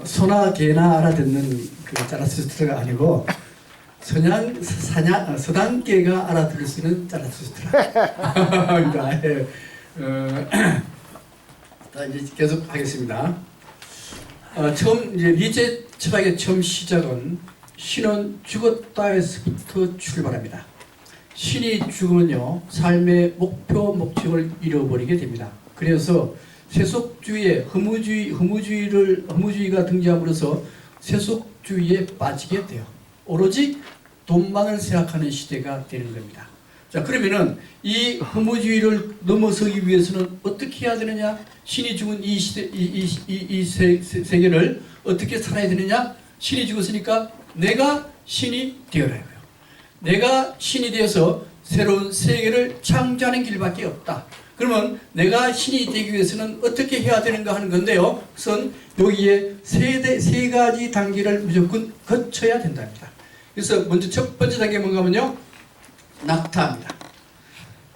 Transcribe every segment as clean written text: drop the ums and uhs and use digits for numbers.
소나 개나 알아듣는 그 자라투스트라가 아니고 서당개가 알아들을 수 있는 자라투스트라. 예. 이제 계속 하겠습니다. 처음 이제 니체 철학의 처음 시작은 신은 죽었다에서부터 출발합니다. 신이 죽으면요 삶의 목표 목적을 잃어버리게 됩니다. 그래서 세속주의의 허무주의가 등장함으로써 세속주의에 빠지게 돼요. 오로지 돈만을 생각하는 시대가 되는 겁니다. 자, 그러면은 이 허무주의를 넘어서기 위해서는 어떻게 해야 되느냐? 신이 죽은 이 시대, 이 세계를 어떻게 살아야 되느냐? 신이 죽었으니까 내가 신이 되어라 이거예요. 내가 신이 되어서 새로운 세계를 창조하는 길밖에 없다. 그러면 내가 신이 되기 위해서는 어떻게 해야 되는가 하는 건데요. 우선 여기에 세 가지 단계를 무조건 거쳐야 된답니다. 그래서 먼저 첫 번째 단계 뭔가 하면요. 낙타입니다.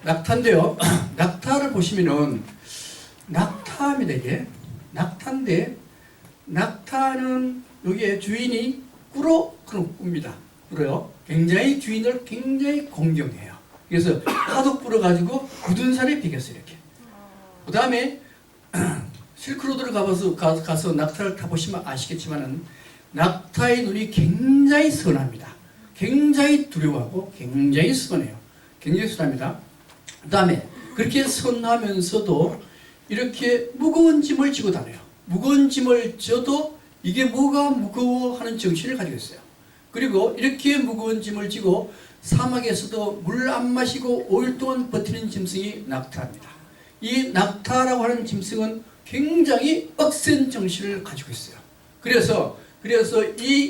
낙타인데요. 낙타를 보시면은 낙타입니다. 이게 낙타인데 낙타는 여기에 주인이 꿇습니다. 꿇어요. 굉장히 주인을 굉장히 공경해요. 그래서 하도 꿇어가지고 굳은 살에 비겼어요. 이렇게. 그 다음에 실크로드를 가서 낙타를 타보시면 아시겠지만은 낙타의 눈이 굉장히 선합니다. 굉장히 두려워하고 굉장히 선해요. 굉장히 선합니다. 그 다음에 그렇게 선하면서도 이렇게 무거운 짐을 지고 다녀요. 무거운 짐을 져도 이게 뭐가 무거워 하는 정신을 가지고 있어요. 그리고 이렇게 무거운 짐을 지고 사막에서도 물 안 마시고 5일 동안 버티는 짐승이 낙타입니다. 이 낙타라고 하는 짐승은 굉장히 억센 정신을 가지고 있어요. 그래서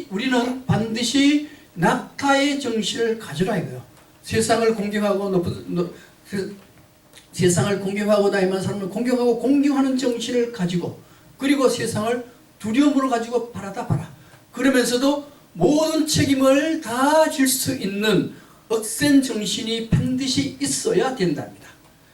우리는 반드시 낙타의 정신을 가져라 이거예요. 세상을 공경하고 세상을 공경하고 다니는 사람은 공경하고 공경하는 정신을 가지고 그리고 세상을 두려움으로 가지고 바라다 봐라. 그러면서도 모든 책임을 다 질 수 있는 억센 정신이 반드시 있어야 된답니다.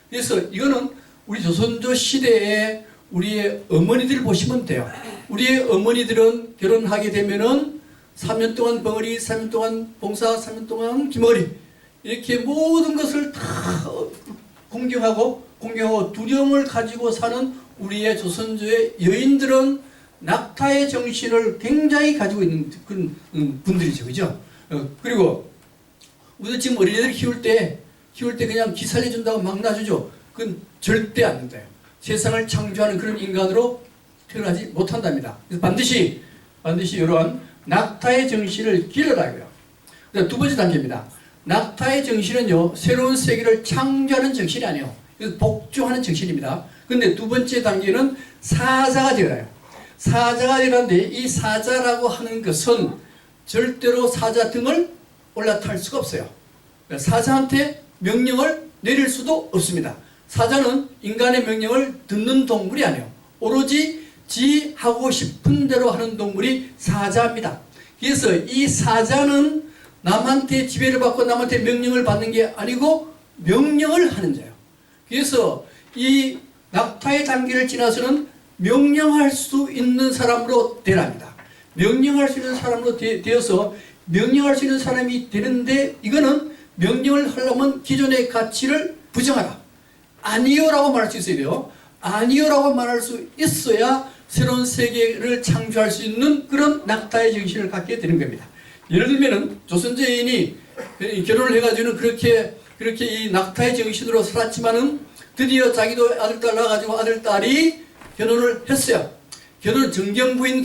그래서 이거는 우리 조선조 시대에 우리의 어머니들 보시면 돼요. 우리의 어머니들은 결혼하게 되면은 3년 동안 벙어리, 3년 동안 봉사, 3년 동안 기머리 이렇게 모든 것을 다 공경하고 두려움을 가지고 사는 우리의 조선조의 여인들은 낙타의 정신을 굉장히 가지고 있는 그런 분들이죠. 그죠? 그리고 우리가 지금 어린애들 키울 때 그냥 기 살려준다고 막 놔주죠. 그건 절대 안 된다요. 세상을 창조하는 그런 인간으로 태어나지 못한답니다. 그래서 반드시 이러한 낙타의 정신을 기르라고요. 두 번째 단계입니다. 낙타의 정신은요, 새로운 세계를 창조하는 정신이 아니에요. 복종하는 정신입니다. 근데 두 번째 단계는 사자가 되어라요. 사자가 되는데 이 사자라고 하는 것은 절대로 사자 등을 올라탈 수가 없어요. 사자한테 명령을 내릴 수도 없습니다. 사자는 인간의 명령을 듣는 동물이 아니에요. 오로지 지 하고 싶은 대로 하는 동물이 사자입니다. 그래서 이 사자는 남한테 지배를 받고 남한테 명령을 받는 게 아니고 명령을 하는 자예요. 그래서 이 낙타의 단계를 지나서는 명령할 수 있는 사람으로 되랍니다. 명령할 수 있는 사람으로 되어서 명령할 수 있는 사람이 되는데 이거는 명령을 하려면 기존의 가치를 부정하라. 아니요라고 말할 수 있어야 돼요. 아니요라고 말할 수 있어야 새로운 세계를 창조할 수 있는 그런 낙타의 정신을 갖게 되는 겁니다. 예를 들면은 조선조 여인이 결혼을 해가지고는 그렇게 이 낙타의 정신으로 살았지만은 드디어 자기도 아들딸 낳아가지고 아들딸이 결혼을 했어요. 정경부인이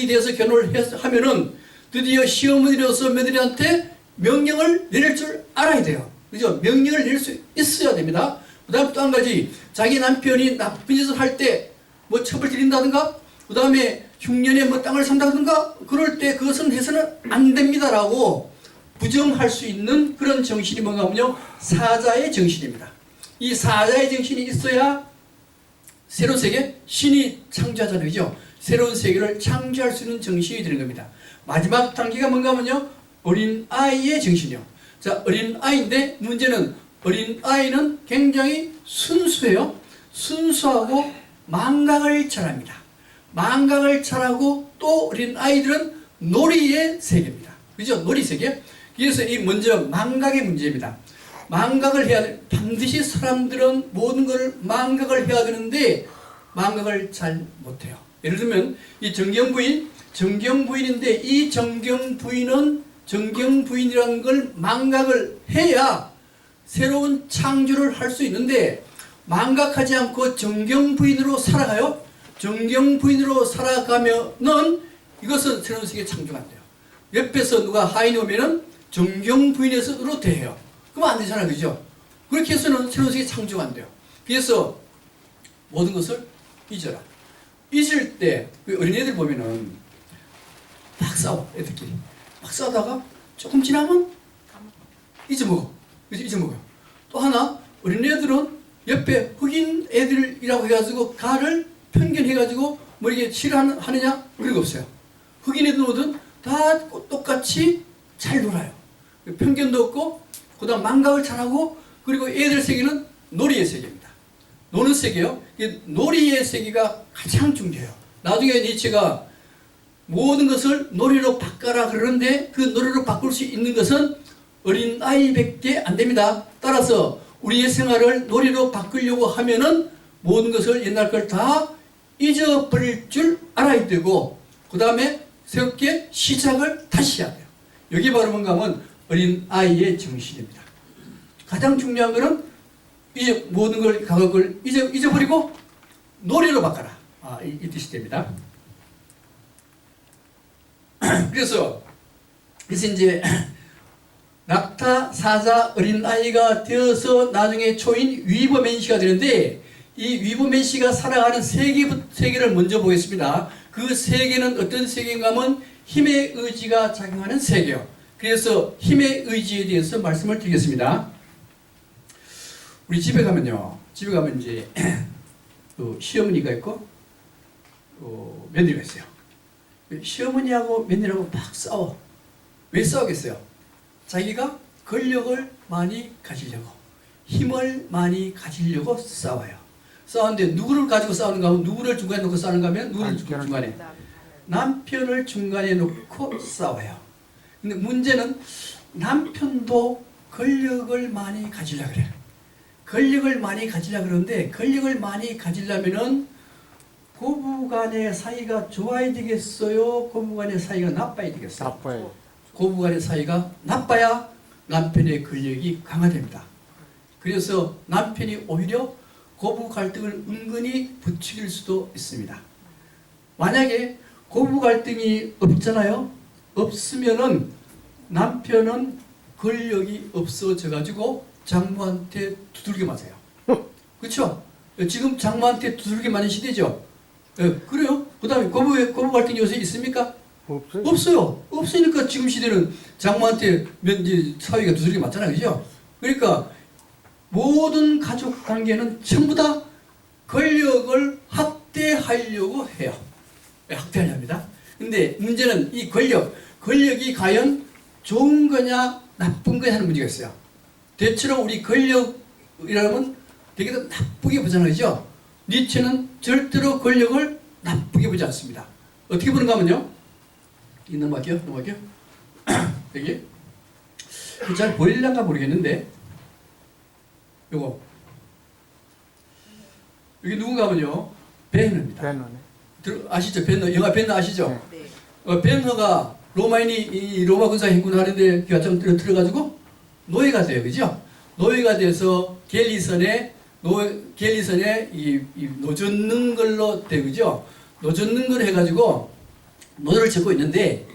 되어서 결혼을 하면은 드디어 시어머니로서 며느리한테 명령을 내릴 줄 알아야 돼요. 그죠? 명령을 내릴 수 있어야 됩니다. 그 다음 또 한 가지, 자기 남편이 나쁜 짓을 할 때 뭐 첩을 들인다든가, 그 다음에 흉년에 뭐 땅을 산다든가, 그럴 때 그것은 해서는 안 됩니다라고 부정할 수 있는 그런 정신이 뭔가 하면요, 사자의 정신입니다. 이 사자의 정신이 있어야 새로운 세계, 신이 창조하잖아요. 그죠? 새로운 세계를 창조할 수 있는 정신이 되는 겁니다. 마지막 단계가 뭔가 하면요, 어린아이의 정신이요. 자, 어린아이인데 문제는 어린아이는 굉장히 순수해요. 순수하고 망각을 잘합니다. 망각을 잘하고 또 어린 아이들은 놀이의 세계입니다. 그죠? 놀이 세계. 그래서 이 먼저 망각의 문제입니다. 망각을 해야 돼. 반드시 사람들은 모든 것을 망각을 해야 되는데 망각을 잘 못해요. 예를 들면 이 정경부인인데 이 정경부인은 정경부인이라는 걸 망각을 해야 새로운 창조를 할 수 있는데 망각하지 않고 정경부인으로 살아가요. 정경부인으로 살아가면은 이것은 새로운 세계 창조가 안 돼요. 옆에서 누가 하인이 오면은 정경부인으로 대해요. 그러면 안 되잖아요. 그죠? 그렇게 해서는 새로운 세계 창조가 안 돼요. 그래서 모든 것을 잊어라. 잊을 때 어린애들 보면은 막 싸워. 애들끼리 막 싸우다가 조금 지나면 잊어먹어. 그래서 잊어먹어요. 또 하나 어린애들은 옆에 흑인 애들이라고 해가지고 가를 편견해가지고 뭐 이게 싫어하느냐? 그런 거 없어요. 흑인 애들은 다 똑같이 잘 놀아요. 편견도 없고 그 다음 망각을 잘하고 그리고 애들 세계는 놀이의 세계입니다. 노는 세계요. 놀이의 세계가 가장 중요해요. 나중에 니체가 모든 것을 놀이로 바꿔라 그러는데 그 놀이로 바꿀 수 있는 것은 어린아이밖에 안 됩니다. 따라서 우리의 생활을 놀이로 바꾸려고 하면은 모든 것을 옛날 걸 다 잊어버릴 줄 알아야 되고 그 다음에 새롭게 시작을 다시 해야 돼요. 여기 바로 뭔가 하면 어린아이의 정신입니다. 가장 중요한 것은 이제 모든 걸 과거를 잊어버리고 놀이로 바꿔라. 이 뜻이 됩니다. 그래서 이제 낙타 사자 어린아이가 되어서 나중에 초인 위버맨 씨가 되는데 이 위버맨 씨가 살아가는 세계를 먼저 보겠습니다. 그 세계는 어떤 세계인가 하면 힘의 의지가 작용하는 세계요. 그래서 힘의 의지에 대해서 말씀을 드리겠습니다. 우리 집에 가면요. 집에 가면 이제 또 시어머니가 있고 며느리가 있어요. 시어머니하고 며느리하고 막 싸워. 왜 싸우겠어요? 자기가 권력을 많이 가지려고 힘을 많이 가지려고 싸워요. 싸우는데 누구를 가지고 싸우는가 하면 누구를 중간에 놓고 싸우는가 하면 누구를 중간에 남편을 중간에 놓고 싸워요. 근데 문제는 남편도 권력을 많이 가지려고 그래요. 권력을 많이 가지려고 그러는데 권력을 많이 가지려면은 고부간의 사이가 좋아야 되겠어요? 고부간의 사이가 나빠야 되겠어요? 나빠요. 고부간의 사이가 나빠야 남편의 권력이 강화됩니다. 그래서 남편이 오히려 고부 갈등을 은근히 부추길 수도 있습니다. 만약에 고부 갈등이 없잖아요. 없으면은 남편은 권력이 없어져 가지고 장모한테 두들겨 맞아요. 그렇죠? 지금 장모한테 두들겨 맞는 시대죠. 그래요. 그 다음에 고부 갈등이 요새 있습니까? 없어요. 없어요. 없으니까 지금 시대는 장모한테 사위가 두들겨 맞잖아요. 그죠? 그러니까 모든 가족 관계는 전부 다 권력을 확대하려고 해요. 확대하려 합니다. 근데 문제는 이 권력이 과연 좋은 거냐 나쁜 거냐 하는 문제가 있어요. 대체로 우리 권력이라면 되게 나쁘게 보잖아요. 그죠? 니체는 절대로 권력을 나쁘게 보지 않습니다. 어떻게 보는가 하면요. 넘어갈게요. 여기. 잘 보일란가 모르겠는데 요거 여기 누군가 하면요. 베너입니다. 베너네. 아시죠? 베너. 영화 베너 아시죠? 네. 베너가 로마인이 이 로마 군사 행군을 하는데 그가 좀 들어가지고 노예가 돼요. 그죠? 노예가 돼서 갤리선에 이 노젓는 걸로 돼. 그죠? 노젓는 걸 해가지고 노조를 짓고 있는데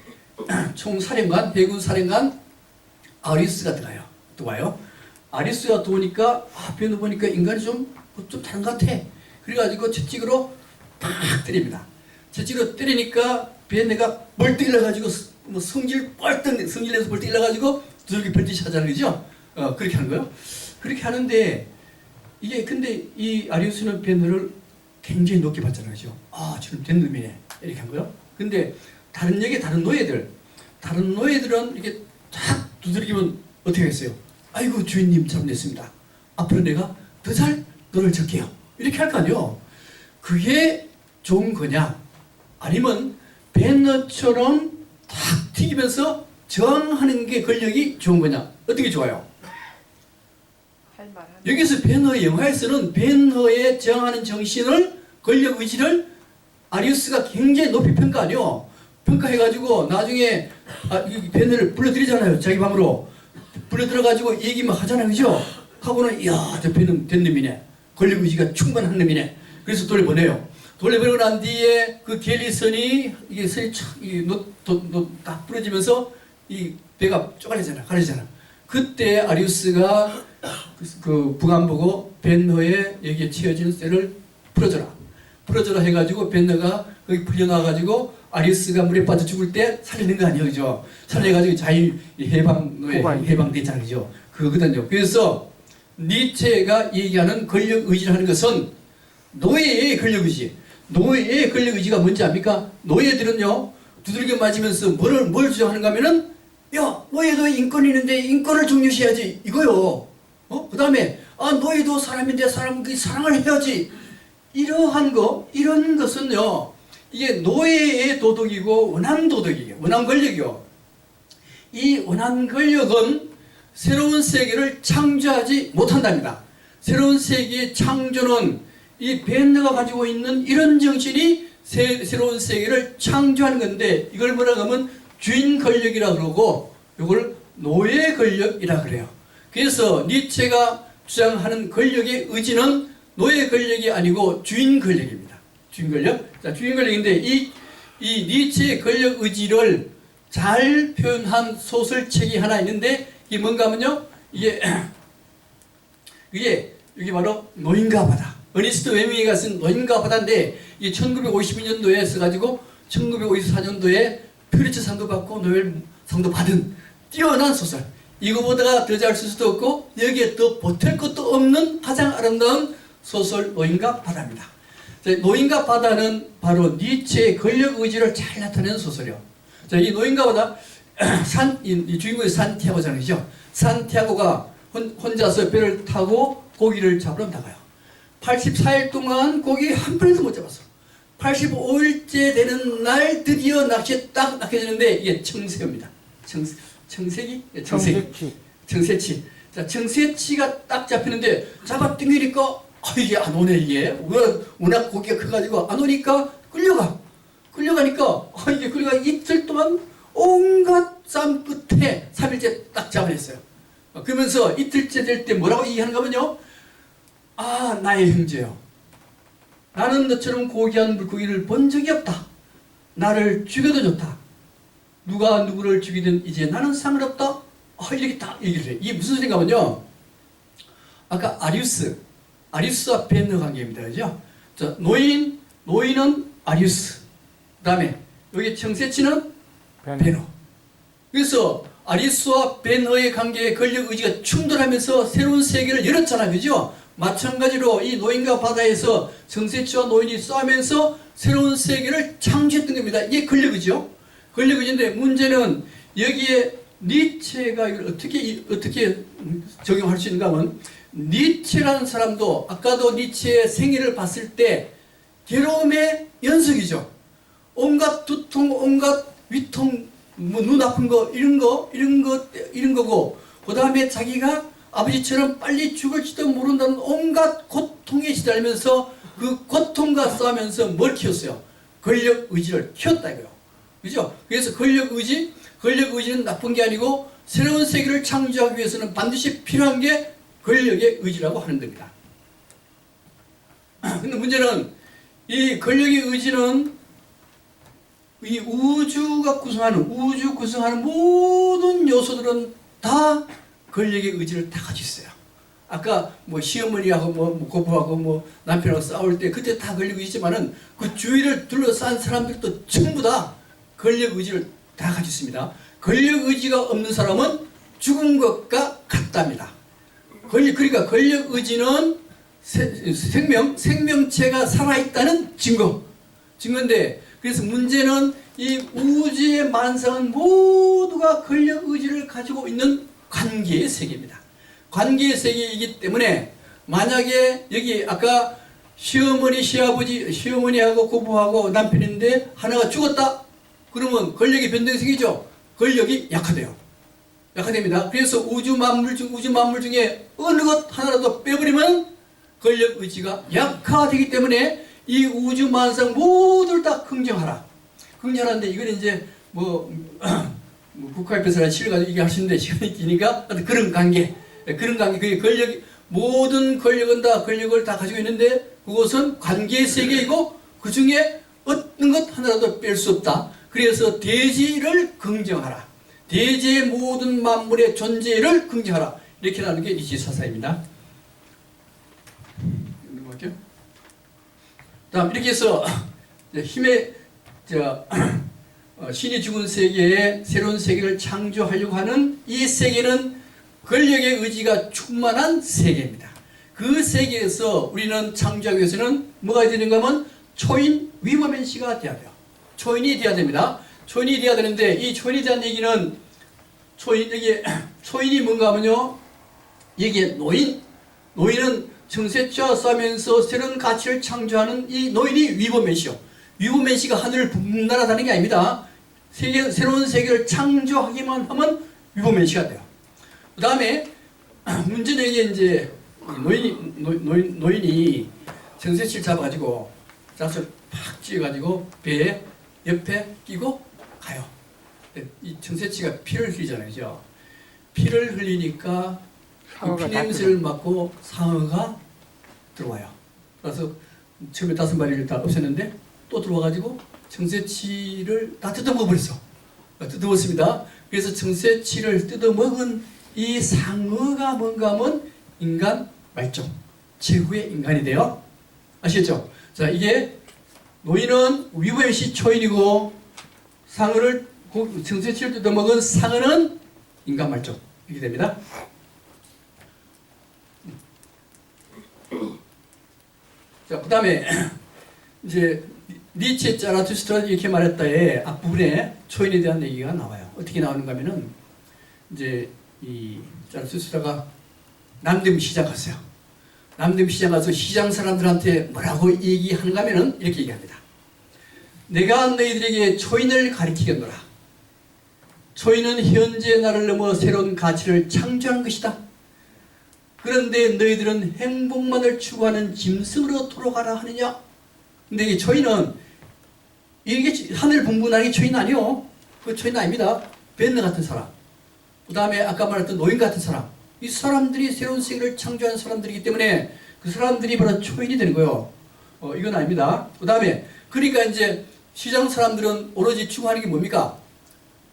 총사령관, 해군 사령관 아리스가 들어가요. 또 와요. 아리스가 들어오니까 베너 보니까 인간이 좀 다른 것 같아. 그래가지고 채찍으로 팍 때립니다. 채찍으로 때리니까 베너가 벌떡 일어나가지고 뭐 성질내서 벌떡 일어나가지고 두들기 펼듯이 하자는 거죠. 그렇게 하는 거예요. 그렇게 하는데 이게 근데 이 아리우스는 베너를 굉장히 높게 봤잖아요. 그죠? 저는 된 놈이네. 이렇게 한 거예요. 근데 다른 노예들은 이렇게 탁 두들기면 어떻게 했어요? 아이고 주인님 잘못했습니다. 앞으로 내가 더 잘 너를 적게요. 이렇게 할 거 아니에요. 그게 좋은 거냐? 아니면 배너처럼 탁 튀기면서 저항하는 게 권력이 좋은 거냐? 어떻게 좋아요? 여기서 벤허의 영화에서는 벤허의 저항하는 정신을, 권력 의지를 아리우스가 굉장히 높이 평가하네요. 평가해가지고 나중에 벤허를 불러들이잖아요. 자기 방으로 불러들어가지고 얘기만 하잖아요. 그죠? 하고는 이야, 저 벤은 된 놈이네. 권력 의지가 충분한 놈이네. 그래서 돌려보내요. 돌려보내고 난 뒤에 그 갤리선이 이게 선이 딱 부러지면서 이 배가 쪼가리잖아. 가려지잖아. 그때 아리우스가 그 북안보고 벤허의 여기에 치어진 쇠를 풀어줘라. 풀어줘라 해가지고 벤허가 거기 풀려나와가지고 아리우스가 물에 빠져 죽을 때 살리는 거 아니에요. 그죠? 살려가지고 자유 해방노예 해방됐잖아요. 그죠? 그거거든요. 그래서 니체가 얘기하는 권력 의지를 하는 것은 노예의 권력 의지. 노예의 권력 의지가 뭔지 압니까? 노예들은요, 두들겨 맞으면서 뭘 주장하는가 하면은, 야, 노예도 인권이 있는데 인권을 중요시해야지. 이거요. 그 다음에, 노예도 사람인데 사랑을 해야지. 이러한 이런 것은요, 이게 노예의 도덕이고, 원한 도덕이에요. 원한 권력이요. 이 원한 권력은 새로운 세계를 창조하지 못한답니다. 새로운 세계의 창조는 이 벤너가 가지고 있는 이런 정신이 새로운 세계를 창조하는 건데, 이걸 뭐라고 하면 주인 권력이라 그러고, 이걸 노예 권력이라 그래요. 그래서 니체가 주장하는 권력의 의지는 노예 권력이 아니고 주인 권력입니다. 주인 권력? 자, 주인 권력인데, 이 니체의 권력 의지를 잘 표현한 소설책이 하나 있는데, 이게 뭔가 하면요, 이게 여기 바로 노인과 바다. 어니스트 웨밍이가 쓴 노인과 바다인데, 이게 1952년도에 써가지고 1954년도에 퓨리처 상도 받고 노벨 상도 받은 뛰어난 소설. 이거보다 더 잘 쓸 수도 없고 여기에 더 보탤 것도 없는 가장 아름다운 소설 노인과 바다입니다. 노인과 바다는 바로 니체의 권력 의지를 잘 나타내는 소설이요. 자, 이 노인과 바다, 이 주인공이 산티아고잖아요. 산티아고가 혼자서 배를 타고 고기를 잡으러 나가요. 84일 동안 고기 한 번도 못 잡았어. 85일째 되는 날 드디어 낚시에 딱 낚여지는데 이게 청새입니다. 청새기? 청새치. 자, 청새치가 딱 잡히는데 잡아 당기니까 이게 안 오네 이게. 워낙 고기가 커가지고 안 오니까 끌려가니까 이게 끌려가 이틀 동안 온갖 쌈 끝에 3일째 딱 잡아냈어요. 그러면서 이틀째 될 때 뭐라고 얘기하는가 하면요. 나의 형제요. 나는 너처럼 고귀한 물고기를 본 적이 없다. 나를 죽여도 좋다. 누가 누구를 죽이든 이제 나는 상관없다. 이렇게 딱 얘기를 해요. 이게 무슨 소리인가 하면요. 아까 아리우스와 벤너 관계입니다. 그죠? 자, 노인은 아리우스. 그 다음에 여기 청새치는 벤너. 그래서 아리우스와 벤너의 관계의 권력 의지가 충돌하면서 새로운 세계를 열었잖아요. 그죠? 마찬가지로 이 노인과 바다에서 청새치와 노인이 싸우면서 새로운 세계를 창조했던 겁니다. 이게 권력이죠. 권력의지인데 문제는 여기에 니체가 이걸 어떻게 적용할 수 있는가 하면 니체라는 사람도 아까도 니체의 생애를 봤을 때 괴로움의 연속이죠. 온갖 두통, 온갖 위통, 눈 아픈 거 이런 거고 그 다음에 자기가 아버지처럼 빨리 죽을지도 모른다는 온갖 고통에 시달리면서 그 고통과 싸우면서 뭘 키웠어요? 권력 의지를 키웠다 이거요. 그죠? 그래서 권력 의지는 나쁜 게 아니고 새로운 세계를 창조하기 위해서는 반드시 필요한 게 권력의 의지라고 하는 겁니다. 근데 문제는 이 권력의 의지는 이 우주 구성하는 모든 요소들은 다 권력의 의지를 다 가지고 있어요. 아까 시어머니하고 고부하고 남편하고 싸울 때 그때 다 권력 의지지만은 그 주위를 둘러싼 사람들도 전부 다 권력 의지를 다 가지고 있습니다. 권력 의지가 없는 사람은 죽은 것과 같답니다. 그러니까 권력 의지는 생명체가 살아있다는 증거인데 그래서 문제는 이 우주의 만상은 모두가 권력 의지를 가지고 있는 관계의 세계입니다. 관계의 세계이기 때문에 만약에 여기 아까 시어머니, 시아버지, 시어머니하고 고부하고 남편인데 하나가 죽었다? 그러면 권력이 변동생기죠. 권력이 약화돼요. 약화됩니다. 그래서 우주 만물 중에 어느 것 하나라도 빼버리면 권력 의지가 약화되기 때문에 이 우주 만상 모두를 다 긍정하라. 긍정하는데 이건 이제 국가협회에서 실을 가지고 얘기할 수 있는데 시간이 기니까 그런 관계, 그게 권력이 모든 권력은 다 권력을 다 가지고 있는데 그것은 관계의 세계이고 그 중에 어떤 것 하나라도 뺄 수 없다. 그래서 대지를 긍정하라. 대지의 모든 만물의 존재를 긍정하라. 이렇게 나오는 게 니치 사사입니다. 넘어갈게요. 다음 이렇게 해서 힘의 신이 죽은 세계에 새로운 세계를 창조하려고 하는 이 세계는 권력의 의지가 충만한 세계입니다. 그 세계에서 우리는 창조하기 위해서는 뭐가 되는가 하면 초인 위버맨시가 돼야 돼요. 초인이 돼야 됩니다. 초인이 돼야 되는데 이 초인에 대한 얘기는 초인이 뭔가 하면요. 여기에 노인은 정세치와 싸우면서 새로운 가치를 창조하는 이 노인이 위버맨시요. 위버맨시가 하늘을 붕 날아다니는 게 아닙니다. 새로운 세계를 창조하기만 하면 위버맨시가 돼요. 그 다음에 문제는 이제 노인이 정세치를 잡아가지고 잣을 팍 쥐어가지고 배에 옆에 끼고 가요. 이 정세치가 피를 흘리잖아요. 그죠? 피를 흘리니까 피 냄새를 맡고 상어가 들어와요. 그래서 처음에 5마리를 다 없앴는데 또 들어와가지고 정세치를 다 뜯어먹어버렸어. 뜯어먹었습니다. 그래서 정세치를 뜯어먹은 이 상어가 뭔가 하면 인간 말종, 최후의 인간이 돼요. 아시겠죠? 자, 이게 노인은 위버맨시 초인이고 상어를 정세치를 뜯어먹은 상어는 인간 말종 이렇게 됩니다. 자, 그 다음에 이제 니체 자라투스트라 이렇게 말했다에 앞부분에 초인에 대한 얘기가 나와요. 어떻게 나오는가 하면은 이제 이 자라투스트라가 남대문 시장 갔어요. 남대문 시장 가서 시장 사람들한테 뭐라고 얘기하는가 하면은 이렇게 얘기합니다. 내가 너희들에게 초인을 가리키겠노라. 초인은 현재 나를 넘어 새로운 가치를 창조하는 것이다. 그런데 너희들은 행복만을 추구하는 짐승으로 돌아가라 하느냐? 근데 이 초인은 이게 하늘 분분하는 게 초인 아니요. 그 초인 아닙니다. 벤너 같은 사람. 그 다음에 아까 말했던 노인 같은 사람. 이 사람들이 새로운 세계를 창조하는 사람들이기 때문에 그 사람들이 바로 초인이 되는 거예요. 이건 아닙니다. 그 다음에 그러니까 이제 시장 사람들은 오로지 추구하는 게 뭡니까?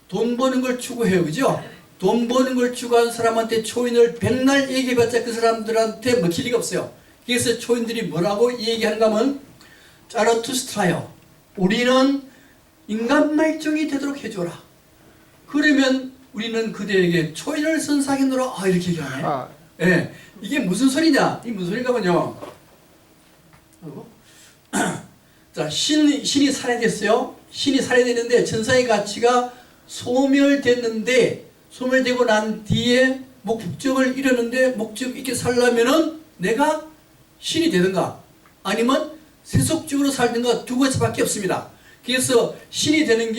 돈 버는 걸 추구해요. 그죠? 돈 버는 걸 추구하는 사람한테 초인을 백날 얘기해봤자 그 사람들한테 먹힐 리가 없어요. 그래서 초인들이 뭐라고 얘기하는가 하면 자라투스트라요. 우리는 인간 말종이 되도록 해줘라. 그러면 우리는 그대에게 초인을 선사하겠노라. 이렇게 얘기하네. 예, 이게 무슨 소리냐? 이게 무슨 소리가 뭐냐? 자, 신이 살해됐어요. 신이 살해됐는데 천사의 가치가 소멸됐는데 소멸되고 난 뒤에 목적을 이루는데 목적 있게 살려면은 내가 신이 되든가 아니면 세속적으로 살든가 두 가지밖에 없습니다. 그래서 신이 되는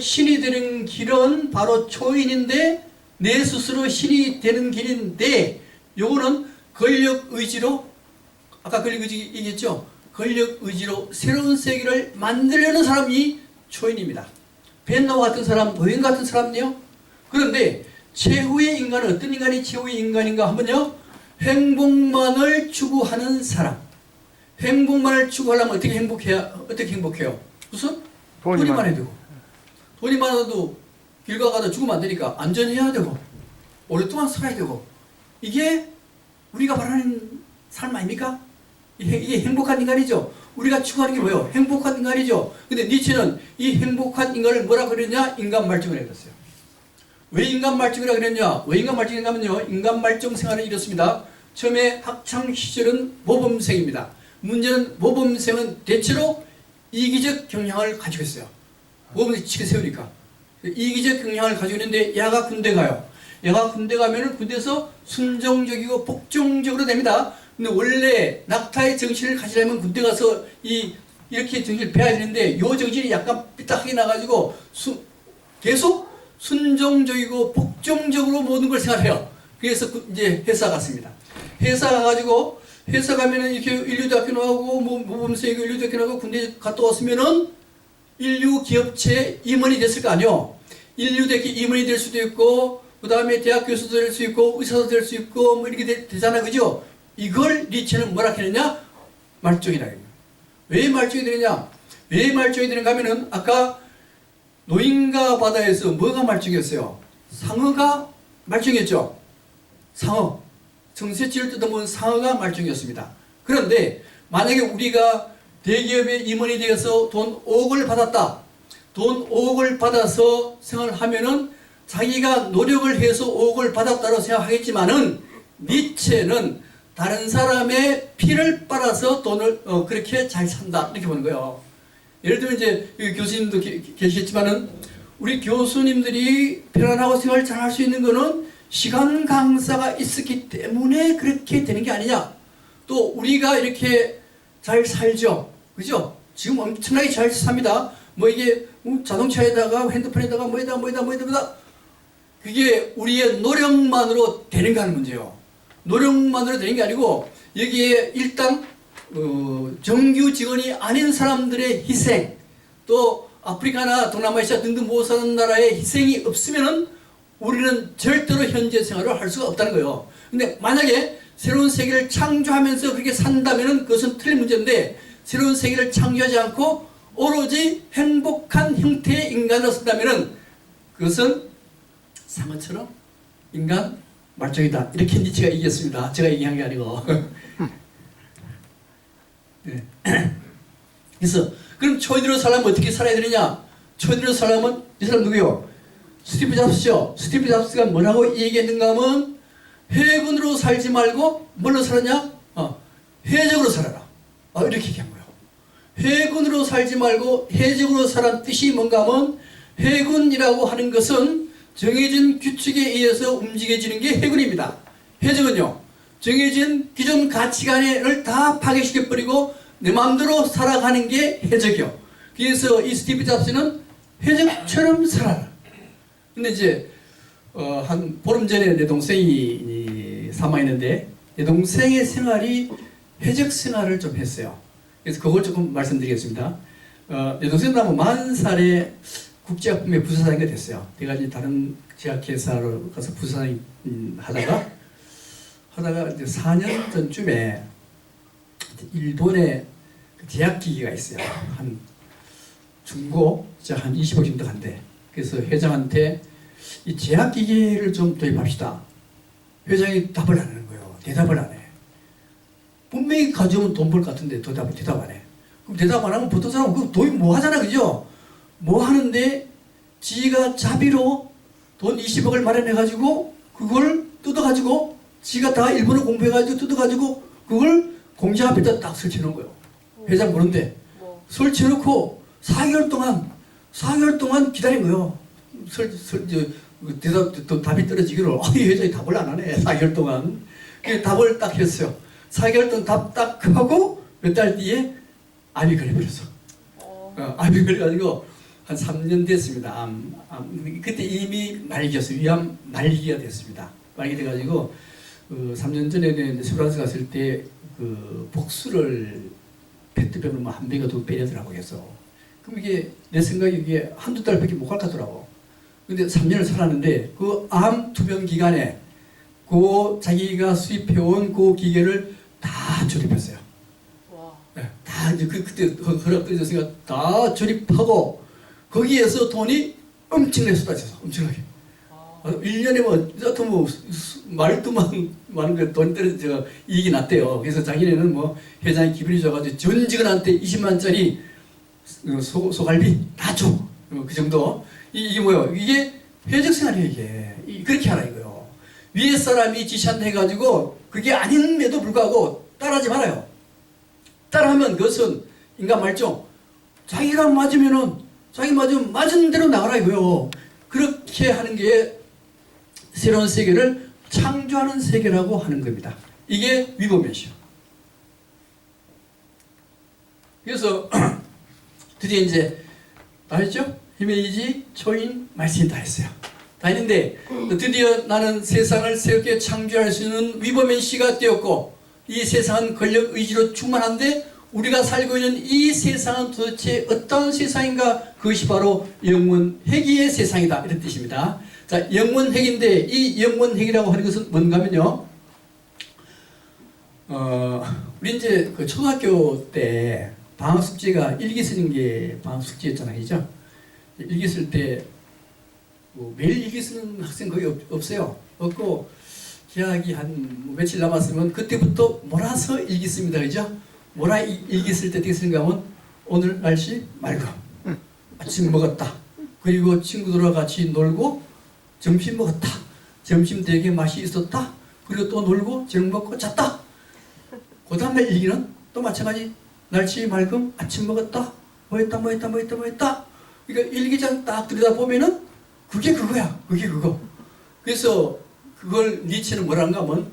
신이 되는 길은 바로 초인인데 내 스스로 신이 되는 길인데 요거는 권력 의지로 아까 권력 의지 얘기했죠. 권력 의지로 새로운 세계를 만들려는 사람이 초인입니다. 벤너와 같은 사람, 노인 같은 사람이요. 그런데 최후의 인간은 어떤 인간이 최후의 인간인가 하면요. 행복만을 추구하는 사람. 행복만을 추구하려면 어떻게 행복해요? 무슨? 돈이 많아야 되고. 돈이 많아도 길 가다가 죽으면 안 되니까 안전해야 되고 오랫동안 살아야 되고 이게 우리가 바라는 삶 아닙니까? 이게 행복한 인간이죠. 우리가 추구하는 게 뭐예요? 행복한 인간이죠. 근데 니체는 이 행복한 인간을 뭐라 그랬냐? 인간 말종이라고 그랬어요. 왜 인간 말종이라고 그랬냐? 왜 인간 말종인가 하면요. 인간 말종 생활을 이뤘습니다. 처음에 학창 시절은 모범생입니다. 문제는 모범생은 대체로 이기적 경향을 가지고 있어요. 모범생 치게 세우니까. 이기적 경향을 가지고 있는데 얘가 군대 가요. 얘가 군대 가면은 군대에서 순종적이고 복종적으로 됩니다. 근데 원래 낙타의 정신을 가지려면 군대 가서 이렇게 정신을 배워야 되는데 이 정신이 약간 삐딱하게 나가지고 계속 순종적이고 복종적으로 모든 걸 생각해요. 그래서 이제 회사 갔습니다. 회사 가가지고 회사 가면은 이렇게 인류대학교 나오고 모범생이고 인류대학교 나오고 군대 갔다 왔으면은 인류 기업체 임원이 됐을 거 아니요. 인류대학교 임원이 될 수도 있고 그 다음에 대학 교수도 될 수 있고 의사도 될 수 있고 뭐 이렇게 되잖아, 그죠? 이걸 니체는 뭐라 했느냐? 말종이라 해요. 왜 말종이 되느냐? 왜 말종이 되는가 하면은 아까 노인과 바다에서 뭐가 말종이었어요? 상어가 말종이었죠. 상어. 정세치를 뜯어먹은 상어가 말종이었습니다. 그런데 만약에 우리가 대기업의 임원이 되어서 돈 5억을 받았다. 돈 5억을 받아서 생활을 하면은 자기가 노력을 해서 5억을 받았다고 생각하겠지만은 니체는 다른 사람의 피를 빨아서 돈을 그렇게 잘 산다 이렇게 보는 거예요. 예를 들면 이제 교수님도 계시겠지만은 우리 교수님들이 편안하고 생활을 잘 할 수 있는 거는 시간 강사가 있었기 때문에 그렇게 되는 게 아니냐. 또 우리가 이렇게 잘 살죠, 그죠? 지금 엄청나게 잘 삽니다. 뭐 이게 자동차에다가 핸드폰에다가 뭐에다 그게 우리의 노력만으로 되는가 하는 문제예요. 노력만으로 되는 게 아니고 여기에 일단 정규 직원이 아닌 사람들의 희생, 또 아프리카나 동남아시아 등등 못 사는 나라의 희생이 없으면은 우리는 절대로 현재 생활을 할 수가 없다는 거예요. 근데 만약에 새로운 세계를 창조하면서 그렇게 산다면은 그것은 틀린 문제인데 새로운 세계를 창조하지 않고 오로지 행복한 형태의 인간으로 산다면은 그것은 상어처럼 인간 말종이다. 이렇게 니체가 얘기했습니다. 제가 얘기한 게 아니고. 네. 그래서 그럼 초인으로 살려면 어떻게 살아야 되느냐? 초인으로 살려면 이 사람 누구요? 스티브 잡스죠. 스티브 잡스가 뭐라고 얘기했는가 하면 해군으로 살지 말고 뭘로 살았냐? 해적으로 살아라. 이렇게 얘기한 거예요. 해군으로 살지 말고 해적으로 살란 뜻이 뭔가 하면 해군이라고 하는 것은 정해진 규칙에 의해서 움직여지는 게 해군입니다. 해적은요, 정해진 기존 가치관을 다 파괴시켜버리고 내 마음대로 살아가는 게 해적이요. 그래서 이 스티브 잡스는 해적처럼 살아라. 근데 이제 한 보름 전에 내 동생이 사망했는데 내 동생의 생활이 해적 생활을 좀 했어요. 그래서 그걸 조금 말씀드리겠습니다. 내 동생은 아마 40살에 국제학부의 부사장이 됐어요. 내가 이제 다른 제약회사로 가서 부사장 하다가 이제 4년 전쯤에 일본에 제약기기가 있어요. 한 중고 한 20억 정도 간대. 그래서 회장한테 이 제약기기를 좀 도입합시다. 회장이 답을 안 하는 거예요. 대답을 안 해. 분명히 가져오면 돈 벌 것 같은데 대답 안 해. 그럼 대답 안 하면 보통 사람은 그 도입 뭐 하잖아, 그죠? 뭐 하는데 지가 자비로 돈 20억을 마련해가지고 그걸 뜯어가지고 지가 다 일본어 공부해가지고 뜯어가지고 그걸 공장 앞에다 딱 설치해놓은 거예요. 회장 보는데 설치해놓고 4개월 동안 기다린 거예요. 답이 떨어지기로 이 회장이 답을 안 하네. 4개월 동안 답을 딱 했어요. 4개월 동안 답 딱 하고 몇 달 뒤에 암이 걸려버렸어. 암이 걸려가지고 한 3년 됐습니다. 그때 이미 말기였어요. 위암 말기가 됐습니다. 말기 돼가지고 3년 전에 프랑스 갔을 때 그 복수를 페트병을 한 배가 더 빼려더라고. 해서 그럼 이게 내 생각에 이게 한두 달밖에 못 갈 것 같더라고. 근데 3년을 살았는데 그 암 투병 기간에 그 자기가 수입해온 그 기계를 다 조립했어요. 네, 다 이제 그때 허락되었으니까 다 조립하고 거기에서 돈이 엄청나게 쏟아져서 엄청나게. 1년에 뭐 말도만 많은 거 돈 떨어져 이익이 났대요. 그래서 자기네는 뭐 회장이 기분이 좋아가지고 전 직원한테 20만짜리 소갈비 다 줘. 그 정도. 이게 뭐예요? 이게 회적 생활이에요. 이게 그렇게 하라 이거요. 위에 사람이 지시한다 해가지고 그게 아님에도 불구하고 따라하지 말아요. 따라하면 그것은 인간 말종. 자기가 맞으면은 자기 맞으면 맞은 대로 나가라 이거요. 그렇게 하는 게 새로운 세계를 창조하는 세계라고 하는 겁니다. 이게 위법이죠. 그래서 드디어 이제 다 했죠? 힘의 의지, 초인, 말씀이 다 했어요. 다 했는데 드디어 나는 세상을 새롭게 창조할 수 있는 위버맨 씨가 되었고, 이 세상은 권력 의지로 충만한데 우리가 살고 있는 이 세상은 도대체 어떤 세상인가? 그것이 바로 영원회귀의 세상이다, 이런 뜻입니다. 자, 영원회귀인데 이 영원회귀라고 하는 것은 뭔가 하면요, 우리 이제 그 초등학교 때 방학 숙제가 일기 쓰는 게 방학 숙제였잖아요, 그죠? 일기 쓸 때 뭐 매일 일기 쓰는 학생 거의 없어요. 없고 계약이 한 며칠 남았으면 그때부터 몰아서 일기 씁니다, 그죠? 몰아 일기 쓸 때 어떻게 쓰는가 하면 오늘 날씨 맑음, 아침 먹었다, 그리고 친구들과 같이 놀고 점심 먹었다, 점심 되게 맛이 있었다, 그리고 또 놀고 저녁 먹고 잤다. 그 다음날 일기는 또 마찬가지, 날씨 맑음, 아침 먹었다, 뭐 했다. 그러니까 일기장 딱 들여다보면은 그게 그거야, 그게 그거. 그래서 그걸 니체는 뭐라는가 하면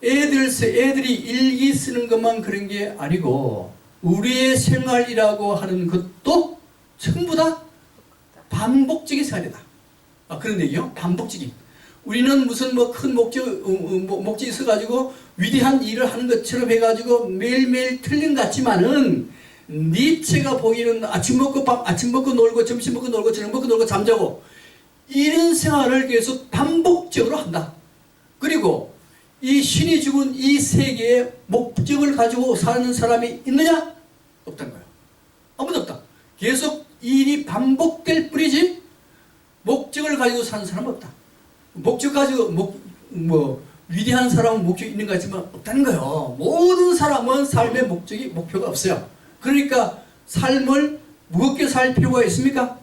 애들이 일기 쓰는 것만 그런 게 아니고 우리의 생활이라고 하는 것도 전부 다 반복적인 생활이다. 그런 얘기요. 반복적인. 우리는 무슨 뭐 큰 목적이 있어가지고 위대한 일을 하는 것처럼 해가지고 매일매일 틀린 것 같지만은, 니체가 보기에는 아침 먹고 놀고 점심 먹고 놀고 저녁 먹고 놀고 잠자고 이런 생활을 계속 반복적으로 한다. 그리고 이 신이 주은 이 세계에 목적을 가지고 사는 사람이 있느냐? 없다는 거예요. 아무도 없다. 계속 일이 반복될 뿐이지 목적을 가지고 사는 사람은 없다. 목적 가지고 위대한 사람은 목적이 있는 것 같지만 없다는 거예요. 모든 사람은 삶의 목표가 없어요. 그러니까 삶을 무겁게 살 필요가 있습니까?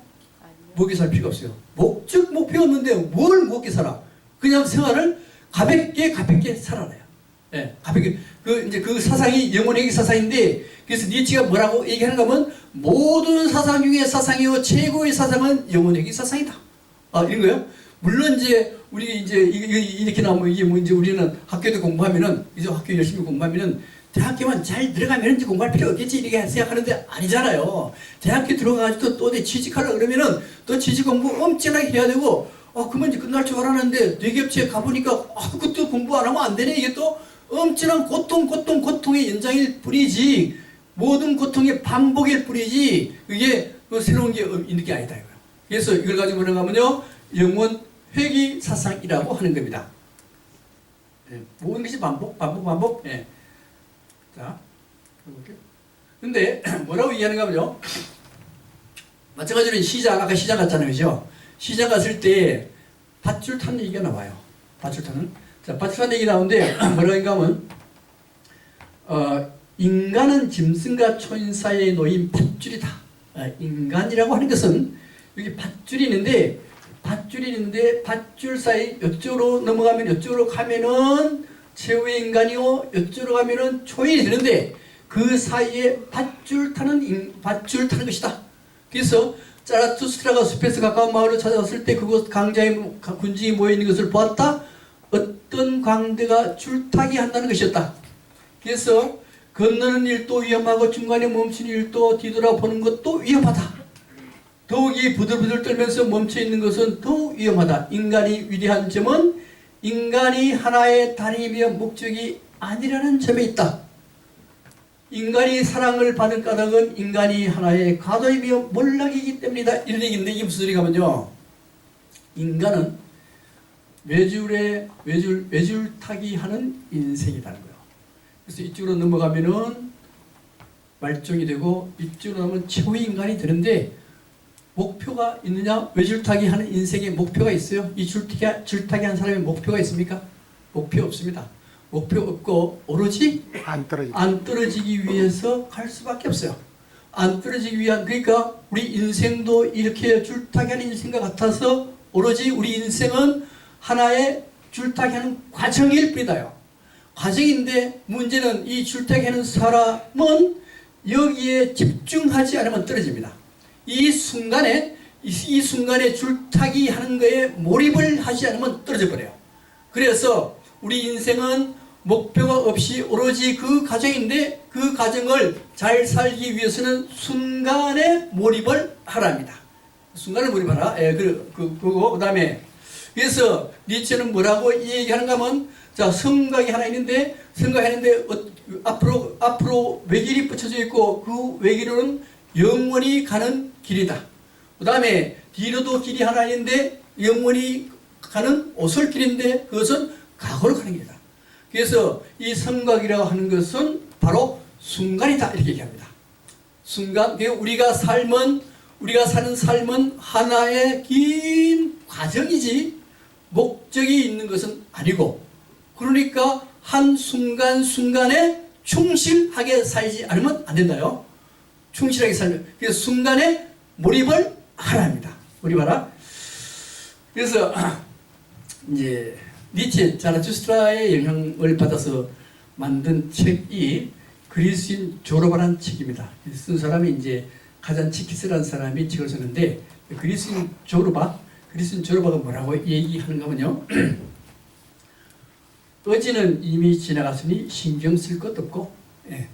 무겁게 살 필요가 없어요. 목표가 없는데 뭘 무겁게 살아? 그냥 생활을 가볍게 살아라요. 예, 가볍게. 그 사상이 영원회귀 사상인데, 그래서 니체가 뭐라고 얘기하는가 하면 모든 사상 중에 사상이요 최고의 사상은 영원회귀 사상이다. 이런 거예요. 물론 이제 우리 이제 이렇게 나오면 이게 뭐 이제 우리는 학교도 공부하면은, 이제 학교 열심히 공부하면은 대학교만 잘 들어가면 이제 공부할 필요 없겠지 이렇게 생각하는데 아니잖아요. 대학교 들어가가지고 또 취직하려고 그러면은 또 취직 공부 엄청나게 해야 되고, 그러면 이제 끝날 줄 알았는데 대기업체에 가보니까 그것도 공부 안 하면 안 되네. 이게 또 엄청난 고통의 연장일 뿐이지, 모든 고통의 반복일 뿐이지, 그게 새로운 게 있는 게 아니다 이거예요. 그래서 이걸 가지고 뭐라고 하면요, 영원 회귀 사상이라고 하는 겁니다. 예, 모든 것이 반복. 예. 자, 해볼게요. 근데 뭐라고 얘기하는가 하면요, 마찬가지로 아까 시장 갔잖아요, 그죠? 시장 갔을 때 밧줄 타는 얘기가 나와요. 밧줄 타는. 자, 밧줄 타는 얘기 나오는데 뭐라고 하면 인간은 짐승과 초인 사이에 놓인 밧줄이다. 인간이라고 하는 것은 여기 밧줄이 있는데 밧줄 사이 이쪽으로 넘어가면 이쪽으로 가면은 최후의 인간이요, 이쪽으로 가면은 초인이 되는데 그 사이에 밧줄 타는 것이다. 그래서 자라투스트라가 숲에서 가까운 마을을 찾아왔을 때 그곳 강자의 군중이 모여있는 것을 보았다. 어떤 광대가 줄타기 한다는 것이었다. 그래서 건너는 일도 위험하고 중간에 멈추는 일도 뒤돌아보는 것도 위험하다. 더욱이 부들부들 떨면서 멈춰있는 것은 더욱 위험하다. 인간이 위대한 점은 인간이 하나의 단위이며 목적이 아니라는 점에 있다. 인간이 사랑을 받을 까닭은 인간이 하나의 가도이며 몰락이기 때문이다. 이런 얘기인데 이게 무슨 소리가 하면요, 인간은 외줄타기 하는 인생이라는 거예요. 그래서 이쪽으로 넘어가면은 말종이 되고 이쪽으로 가면 최후의 인간이 되는데, 목표가 있느냐? 외줄타기 하는 인생에 목표가 있어요? 이 줄타기 하는 사람의 목표가 있습니까? 목표 없습니다. 목표 없고 오로지 안 떨어지기 위해서 갈 수밖에 없어요. 안 떨어지기 위한, 그러니까 우리 인생도 이렇게 줄타기 하는 인생과 같아서 오로지 우리 인생은 하나의 줄타기 하는 과정일 뿐이다요. 과정인데 문제는 이 줄타기 하는 사람은 여기에 집중하지 않으면 떨어집니다. 이 순간에 줄타기 하는 거에 몰입을 하지 않으면 떨어져 버려요. 그래서 우리 인생은 목표가 없이 오로지 그 과정인데 그 과정을 잘 살기 위해서는 순간에 몰입을 하랍니다. 순간에 몰입하라. 예, 그 다음에 그래서 니체는 뭐라고 얘기하는가 하면 자, 성곽이 하나 있는데 성곽이 하는데 앞으로 외길이 뻗쳐져 있고 그 외길은 영원히 가는 길이다. 그 다음에 뒤로도 길이 하나 있는데 영원히 가는 오솔길인데 그것은 과거로 가는 길이다. 그래서 이 성곽이라고 하는 것은 바로 순간이다 이렇게 얘기합니다. 순간, 우리가 사는 삶은 하나의 긴 과정이지 목적이 있는 것은 아니고, 그러니까 한 순간순간에 충실하게 살지 않으면 안 된다요. 충실하게 살면. 그래서 순간에 몰입을 하랍니다. 몰입하라. 그래서 이제 니체 자라투스트라의 영향을 받아서 만든 책이 그리스인 졸업하라는 책입니다. 쓴 사람이 이제 가잔치키스라는 사람이 책을 썼는데, 그리스인 졸업아가 뭐라고 얘기하는가 하면요. 어제는 이미 지나갔으니 신경 쓸 것도 없고, 예.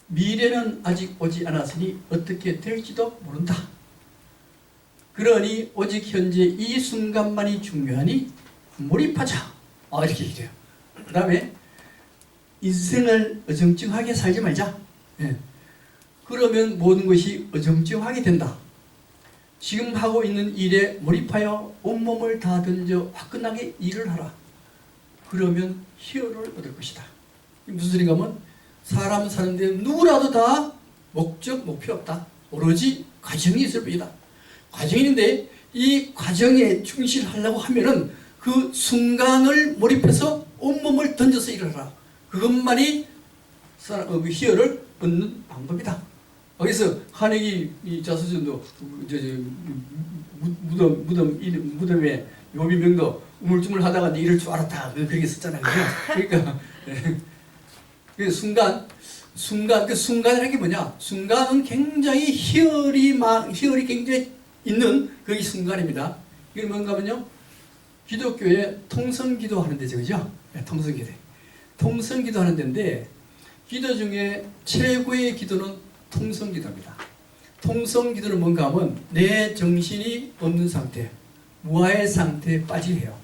미래는 아직 오지 않았으니 어떻게 될지도 모른다. 그러니 오직 현재 이 순간만이 중요하니 몰입하자. 이렇게 얘기해요. 그 다음에 인생을 어정쩡하게 살지 말자. 예. 그러면 모든 것이 어정쩡하게 된다. 지금 하고 있는 일에 몰입하여 온몸을 다 던져 화끈하게 일을 하라. 그러면 희열을 얻을 것이다. 무슨 소리인가 하면 사람 사는데 누구라도 다 목표 없다. 오로지 과정이 있을 뿐이다. 과정이 있는데 이 과정에 충실하려고 하면은 그 순간을 몰입해서 온몸을 던져서 일을 하라. 그것만이 희열을 얻는 방법이다. 그래서 한익이 이 자서전도 무덤에 요비명도 우물쭈물 하다가 내 이럴 줄 알았다. 그렇게 썼잖아요. 그러니까 그 순간이라는 게 뭐냐? 순간은 굉장히 희열이 굉장히 있는 그게 순간입니다. 이게 뭔가 하면요, 기독교에 통성기도 하는 데죠, 그죠? 통성기도. 통성기도 하는 데인데, 기도 중에 최고의 기도는 통성기도입니다. 통성기도는 뭔가 하면 내 정신이 없는 상태, 무아의 상태에 빠지해요.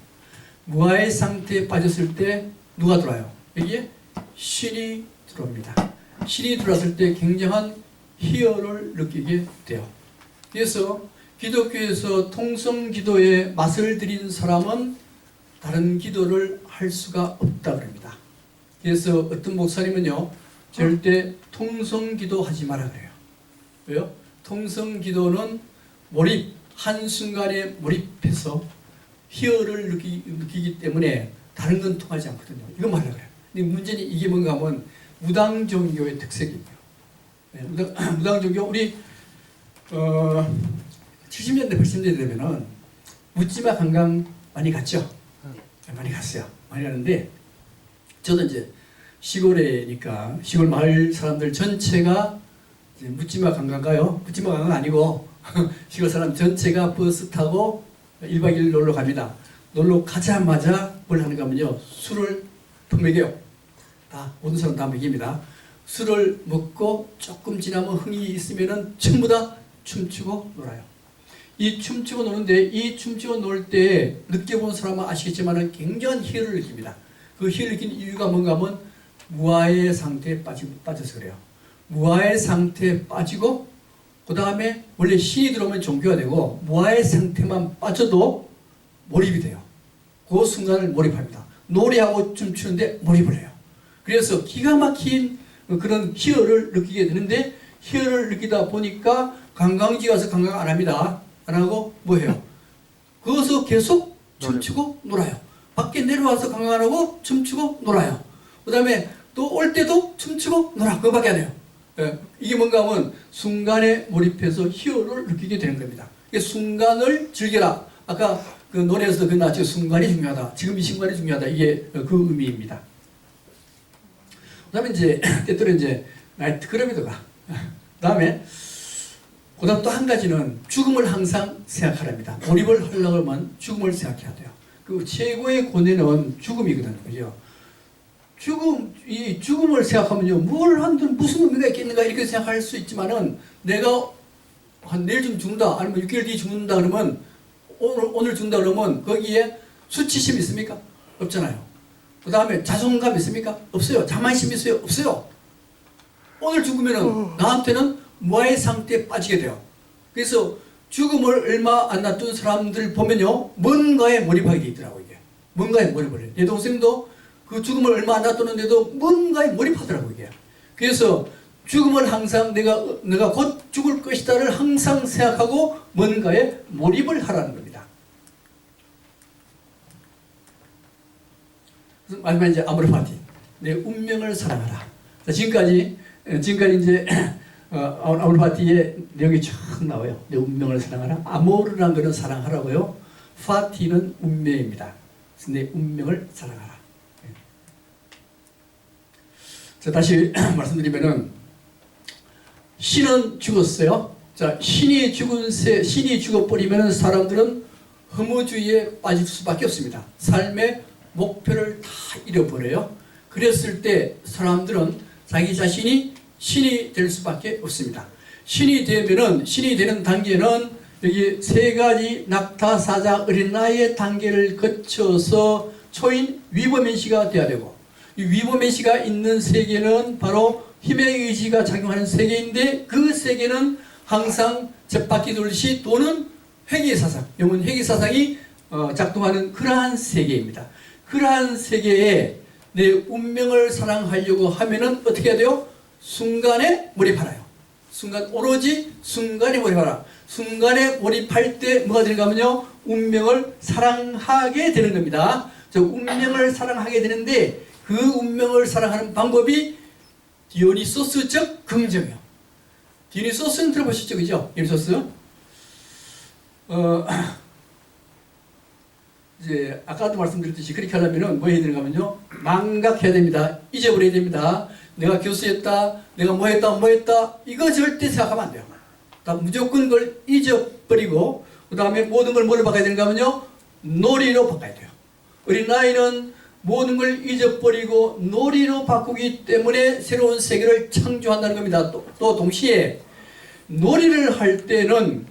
무아의 상태에 빠졌을 때 누가 들어와요? 여기에 신이 들어옵니다. 신이 들어왔을 때 굉장한 희열을 느끼게 돼요. 그래서 기독교에서 통성기도에 맛을 들인 사람은 다른 기도를 할 수가 없다 그럽니다. 그래서 어떤 목사님은요, 절대 통성기도 하지 마라 그래요. 왜요? 통성기도는 한순간에 몰입해서 희열을 느끼기 때문에 다른 건 통하지 않거든요. 이거 말하라 그래요. 근데 문제는 이게 뭔가 하면 무당종교의 특색이에요. 무당종교, 우리 70년대, 80년대 되면은 묻지마 관광 많이 갔죠? 많이 갔어요. 많이 가는데, 저도 이제 시골에니까 시골 마을 사람들 전체가 이제 묻지마 관광 가요. 묻지마 관광은 아니고 시골 사람 전체가 버스 타고 1박 2일 놀러 갑니다. 놀러 가자마자 뭘 하는가 하면요, 술을 더 먹여요. 모든 사람 다 먹입니다. 술을 먹고 조금 지나면 흥이 있으면은 전부 다 춤추고 놀아요. 이 춤추고 노는데, 이 춤추고 놀 때 느껴본 사람은 아시겠지만 굉장한 희열을 느낍니다. 그 희열을 느끼는 이유가 뭔가 하면 무아의 상태에 빠져서 그래요. 무아의 상태에 빠지고, 그 다음에 원래 신이 들어오면 종교가 되고, 무아의 상태만 빠져도 몰입이 돼요. 그 순간을 몰입합니다. 노래하고 춤추는데 몰입을 해요. 그래서 기가 막힌 그런 희열을 느끼게 되는데, 희열을 느끼다 보니까 관광지 가서 관광 안 합니다. 안 하고 뭐 해요? 거기서 계속 춤추고 놀아요. 밖에 내려와서 관광 안 하고 춤추고 놀아요. 그 다음에 또 올 때도 춤추고 놀아. 그거밖에 안 해요. 예, 이게 뭔가 하면 순간에 몰입해서 희열을 느끼게 되는 겁니다. 이게 순간을 즐겨라. 아까 그 노래에서도 나왔죠. 순간이 중요하다. 지금 이 순간이 중요하다. 이게 그 의미입니다. 그 다음에 이제 때때로 이제 나이트클럽에도 가. 그 다음에 또 한 가지는 죽음을 항상 생각하랍니다. 몰입을 하려고 하면 죽음을 생각해야 돼요. 그 최고의 고뇌는 죽음이거든요. 그죠? 이 죽음을 생각하면요, 뭘 한든 무슨 의미가 있겠는가 이렇게 생각할 수 있지만은, 내가 한 내일쯤 죽는다, 아니면 6개월 뒤에 죽는다 그러면, 오늘 죽는다 그러면 거기에 수치심 있습니까? 없잖아요. 그 다음에 자존감 있습니까? 없어요. 자만심 있어요? 없어요. 오늘 죽으면은 나한테는 무아의 상태에 빠지게 돼요. 그래서 죽음을 얼마 안 놔둔 사람들 보면요, 뭔가에 몰입하게 돼 있더라고요. 이게 뭔가에 몰입을 해요. 내 동생도 그 죽음을 얼마 안 놔뒀는데도 뭔가에 몰입하더라고요. 이게. 그래서 죽음을 항상 내가 곧 죽을 것이다를 항상 생각하고 뭔가에 몰입을 하라는 겁니다. 그래서 마지막에 이제 아모르파티, 내 운명을 사랑하라. 자, 지금까지 이제 아모르파티의 내용이 쭉 나와요. 내 운명을 사랑하라. 아모르라는 것은 사랑하라고요. 파티는 운명입니다. 그래서 내 운명을 사랑하라. 자, 다시 말씀드리면은, 신은 죽었어요. 자, 신이 죽어버리면 사람들은 허무주의에 빠질 수밖에 없습니다. 삶의 목표를 다 잃어버려요. 그랬을 때 사람들은 자기 자신이 신이 될 수밖에 없습니다. 신이 되는 단계는 여기 세 가지 낙타사자 어린 나이의 단계를 거쳐서 초인 위범의시가 되어야 되고, 이 위범의시가 있는 세계는 바로 힘의 의지가 작용하는 세계인데, 그 세계는 항상 쳇바퀴 돌듯이 도는 회귀사상, 영혼 회귀사상이 작동하는 그러한 세계입니다. 그러한 세계에 내 운명을 사랑하려고 하면은 어떻게 해야 돼요? 순간에 몰입하라요. 오로지 순간에 몰입하라. 순간에 몰입할 때 뭐가 되는가 하면요, 운명을 사랑하게 되는 겁니다. 운명을 사랑하게 되는데, 그 운명을 사랑하는 방법이 디오니소스적 긍정이요. 디오니소스는 들어보셨죠? 그죠? 디오니소스. 이제 아까도 말씀드렸듯이 그렇게 하려면은 뭐 해야 되는가 하면요, 망각해야 됩니다. 잊어버려야 됩니다. 내가 교수였다, 내가 뭐 했다, 이거 절대 생각하면 안 돼요. 다 무조건 그걸 잊어버리고, 그 다음에 모든 걸 뭐로 바꿔야 되는가 하면요, 놀이로 바꿔야 돼요. 어린 나이는 모든 걸 잊어버리고 놀이로 바꾸기 때문에 새로운 세계를 창조한다는 겁니다. 또 동시에 놀이를 할 때는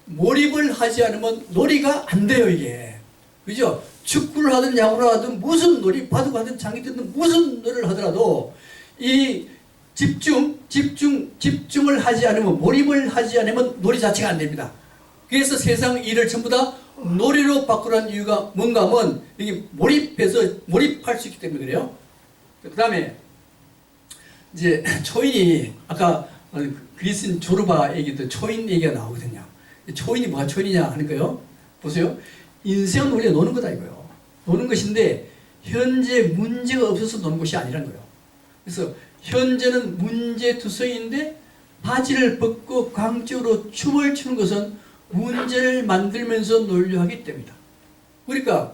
몰입을 하지 않으면 놀이가 안 돼요, 이게. 그죠? 축구를 하든 야구를 하든 무슨 놀이, 바둑 하든 장기 듣든 무슨 놀이를 하더라도 이 집중을 하지 않으면, 몰입을 하지 않으면 놀이 자체가 안 됩니다. 그래서 세상 일을 전부 다 놀이로 바꾸라는 이유가 뭔가 하면, 이게 몰입할 수 있기 때문에 그래요. 그 다음에 이제 초인이, 아까 그리스인 조르바 얘기도 초인 얘기가 나오거든요. 초인이 뭐가 초인이냐 하는 거예요. 보세요. 인생은 원래 노는 거다 이거예요. 노는 것인데 현재 문제가 없어서 노는 것이 아니란 거예요. 그래서 현재는 문제투성이인데 바지를 벗고 광적으로 춤을 추는 것은 문제를 만들면서 놀려 하기 때문이다. 그러니까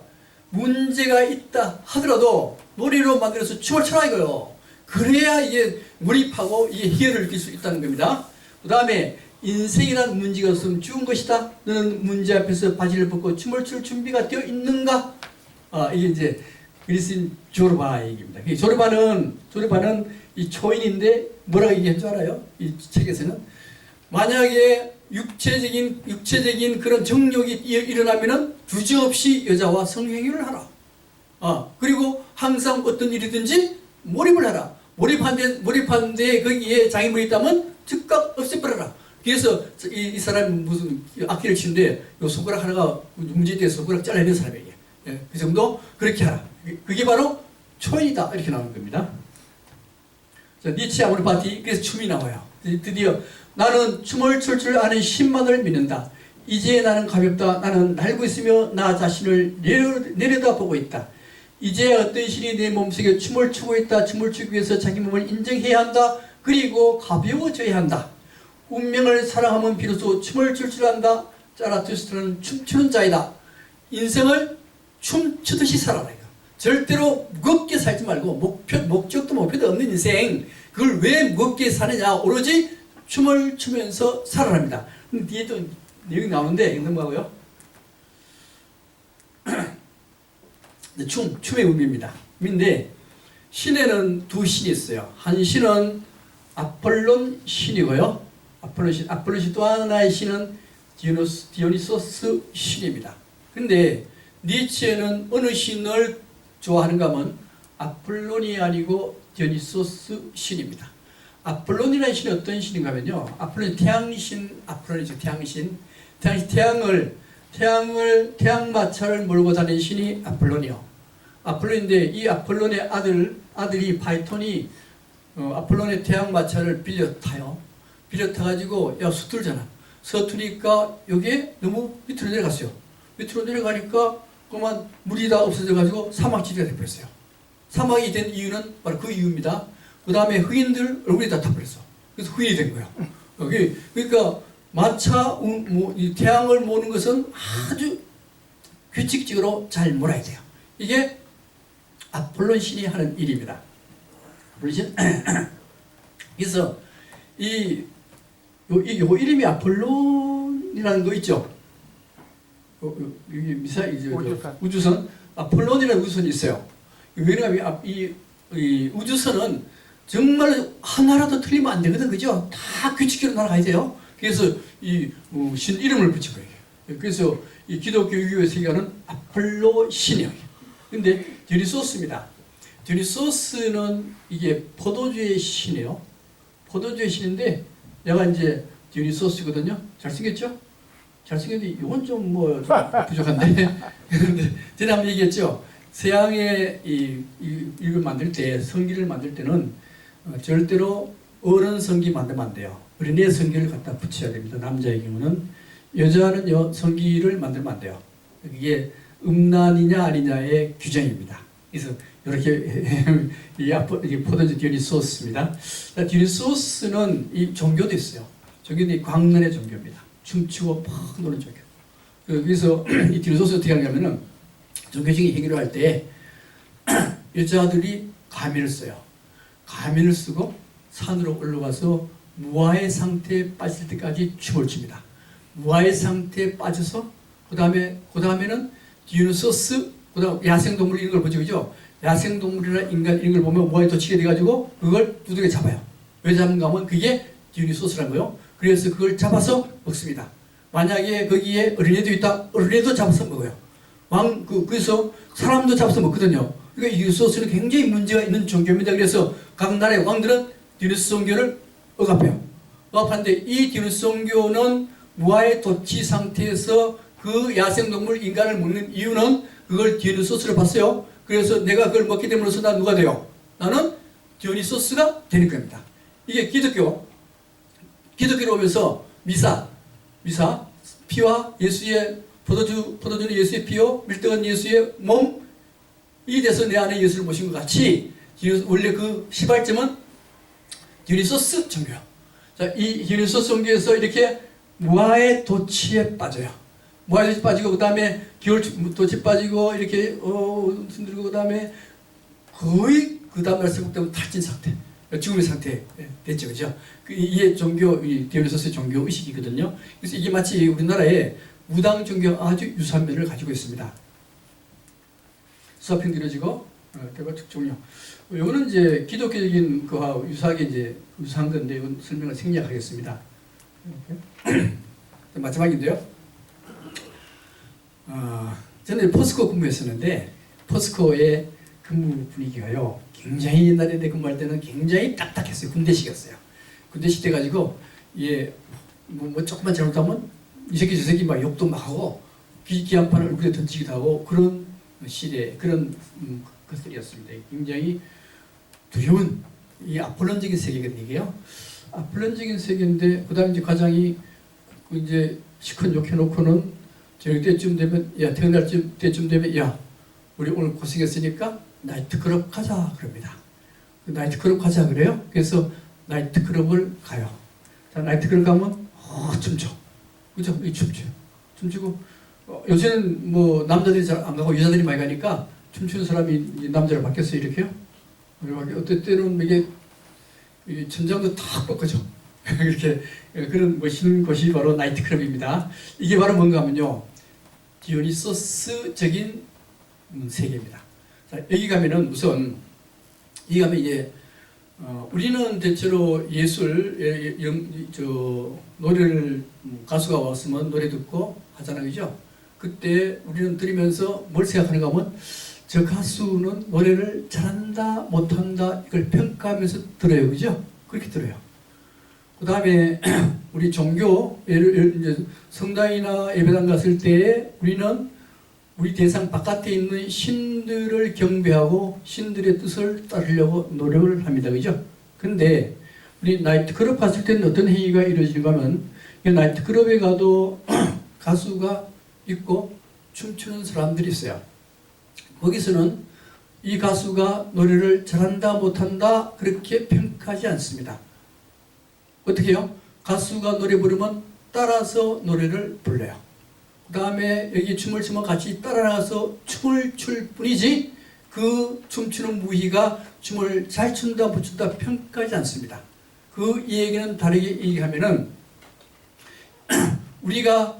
문제가 있다 하더라도 놀이로 만들어서 춤을 춰라 이거예요. 그래야 이게 몰입하고 이게 희열을 느낄 수 있다는 겁니다. 그 다음에 인생이란 문제가 없으면 죽은 것이다. 너는 문제 앞에서 바지를 벗고 춤을 출 준비가 되어 있는가? 이게 이제 그리스인 조르바 얘기입니다. 조르바는 이 초인인데 뭐라고 얘기한 줄 알아요? 이 책에서는 만약에 육체적인 그런 정욕이 일어나면은 주저없이 여자와 성행위를 하라. 그리고 항상 어떤 일이든지 몰입을 하라. 몰입하는데 거기에 장애물이 있다면 즉각 없애버려라. 그래서 이 사람이 무슨 악기를 치는데 요 손가락 하나가 문제돼서 손가락 잘라내는 사람에게, 그 정도 그렇게 하라. 그게 바로 초인이다 이렇게 나오는 겁니다. 자, 니체 아모르파티, 그래서 춤이 나와요. 드디어 나는 춤을 출 줄 아는 신만을 믿는다. 이제 나는 가볍다. 나는 날고 있으며 나 자신을 내려다보고 있다. 이제 어떤 신이 내 몸속에 춤을 추고 있다. 춤을 추기 위해서 자기 몸을 인정해야 한다. 그리고 가벼워져야 한다. 운명을 사랑하면 비로소 춤을 출 줄 안다. 자라투스트는 춤추는 자이다. 인생을 춤추듯이 살아라. 절대로 무겁게 살지 말고 목적도 목표도 없는 인생, 그걸 왜 무겁게 사느냐, 오로지 춤을 추면서 살아랍니다. 뒤에도 내용이 나오는데 넘어가고요. 춤의 의미입니다. 근데 신에는 두 신이 있어요. 한 신은 아폴론 신이고요. 아폴론 신 또 하나의 신은 디오니소스 신입니다. 근데 니체는 어느 신을 좋아하는가 하면 아폴론이 아니고 디오니소스 신입니다. 아폴론이라는 신이 어떤 신인가 하면요. 아폴론이 태양신, 아폴론이죠. 태양신. 태양마차를 몰고 다니는 신이 아폴론이요. 아폴론인데 이 아폴론의 아들이 파이톤이 아폴론의 태양마차를 빌려 타요. 빌려 타가지고 서툴잖아. 서투니까 여기에 너무 밑으로 내려갔어요. 밑으로 내려가니까 그만 물이 다 없어져가지고 사막지대가 돼버렸어요. 사막이 된 이유는 바로 그 이유입니다. 그 다음에 흑인들 얼굴이 다 타버렸어. 그래서 흑인이 된 거예요. 그러니까 마차, 이 태양을 모는 것은 아주 규칙적으로 잘 몰아야 돼요. 이게 아폴론 신이 하는 일입니다. 아폴론 신. 그래서 요 이름이 아폴론이라는 거 있죠. 우주선. 아폴론이라는 우주선이 있어요. 왜냐하면 이 우주선은 정말 하나라도 틀리면 안 되거든, 그죠? 다 규칙대로 날아가야 돼요. 그래서 신 이름을 붙인 거예요. 그래서 이 기독교 유교의 세계관은 아폴로 신이에요. 근데 디오니소스입니다. 디오니소스는 이게 포도주의 신이에요. 포도주의 신인데 얘가 이제 디오니소스거든요. 잘생겼죠? 잘생겼는데 이건 좀 부족한데. 그런데 제가 한번 얘기했죠. 서양의 이걸 만들 때, 성기를 만들 때는 절대로 어른 성기 만들면 안 돼요. 어린애 성기를 갖다 붙여야 됩니다. 남자의 경우는. 여자는 성기를 만들면 안 돼요. 이게 음란이냐 아니냐의 규정입니다. 그래서 이렇게 이 포도주 디오니소스입니다. 디오니소스는 이 종교도 있어요. 종교는 광란의 종교입니다. 춤추고 팍 노는 종교. 그래서 이 디오니소스 어떻게 하냐면은 종교적인 행위를 할 때 여자들이 가면을 써요. 가면을 쓰고 산으로 올라가서 무아의 상태에 빠질 때까지 춤을 춥니다. 무아의 상태에 빠져서 그 다음에는 디오니소스, 그 다음 야생동물 이런 걸 보죠, 그죠? 야생동물이나 인간 이런 걸 보면 무아에 도취게 돼가지고 그걸 두들겨 잡아요. 왜 잡는가 하면 그게 디오니소스라는 거예요. 그래서 그걸 잡아서 먹습니다. 만약에 거기에 어린애도 있다, 어린애도 잡아서 먹어요. 그래서 사람도 잡아서 먹거든요. 그러니까 이 디오니소스는 굉장히 문제가 있는 종교입니다. 그래서 각 나라의 왕들은 디오니소스 종교를 억압해요. 억압하는데 이 디오니소스 종교는 무아의 도취 상태에서 그 야생동물 인간을 먹는 이유는 그걸 디오니소스를 봤어요. 그래서 내가 그걸 먹게 됨으로써 난 누가 돼요? 나는 디오니소스가 되는 겁니다. 이게 기독교로 오면서 미사, 피와 예수의 포도주는 예수의 피요, 밀떡은 예수의 몸, 이 돼서 내 안에 예수를 모신 것 같이 원래 그 시발점은 디오니소스 종교예요. 자, 이 디오니소스 종교에서 이렇게 무아의 도취에 빠져요. 무아의 도취에 빠지고 그 다음에 겨울 도취에 빠지고 이렇게 흔들고 그 다음에 거의 그 다음날 새벽 되면 탈진 상태, 죽음의 상태 됐죠, 그죠? 이게 디오니소스의 종교 의식이거든요. 그래서 이게 마치 우리나라의 무당 종교 아주 유사한 면을 가지고 있습니다. 수화평 이루어지고 대과 특종요. 이거는 이제 기독교적인 그와 유사하게 이제 유사한 건데 이건 설명을 생략하겠습니다. 마지막인데요. 저는 포스코 근무했었는데 포스코의 근무 분위기가요. 굉장히 옛날에 내 근무할 때는 굉장히 딱딱했어요. 군대식이었어요. 군대식 돼가지고 뭐 조금만 잘못하면 이 새끼 저 새끼 막 욕도 막 하고 기한판을 얼굴에 던지기도 하고 그런 시대 그런 것들이었습니다. 굉장히 두려운 이 아폴론적인 세계거든요. 이게요. 아폴론적인 세계인데 그다음 이제 과장이 이제 시큰 욕해놓고는 저녁 때쯤 되면 태어날 때쯤 되면 우리 오늘 고생했으니까 나이트클럽 가자 그럽니다. 나이트클럽 가자 그래요. 그래서 나이트클럽을 가요. 자, 나이트클럽 가면 춤춰. 그죠? 이 춤추고 요새는 뭐 남자들이 잘 안 가고 여자들이 많이 가니까 춤추는 사람이 남자로 바뀌었어요. 이렇게요. 어떨 때는 이게 천장도 탁 뻗어져. 이렇게 그런 멋있는 곳이 바로 나이트클럽입니다. 이게 바로 뭔가 하면요. 디오니소스적인 세계입니다. 자, 여기 가면은 우선 이거면 이제 우리는 대체로 노래를 가수가 왔으면 노래 듣고 하잖아요, 그죠? 그때 우리는 들으면서 뭘 생각하는가 하면 저 가수는 노래를 잘한다 못한다 이걸 평가하면서 들어요, 그죠? 그렇게 들어요. 그 다음에 우리 종교 이제 성당이나 예배당 갔을 때 우리는 우리 대상 바깥에 있는 신들을 경배하고 신들의 뜻을 따르려고 노력을 합니다, 그죠? 근데 우리 나이트클럽 갔을 때는 어떤 행위가 이루어지는가 하면 나이트클럽에 가도 가수가 있고 춤추는 사람들이 있어요. 거기서는 이 가수가 노래를 잘한다 못한다 그렇게 평가하지 않습니다. 어떻게 해요? 가수가 노래 부르면 따라서 노래를 불러요. 그 다음에 여기 춤을 추면 같이 따라 나가서 춤을 출 뿐이지 그 춤추는 무희가 춤을 잘 춘다 못 춘다 평가하지 않습니다. 그 얘기는 다르게 얘기하면은 우리가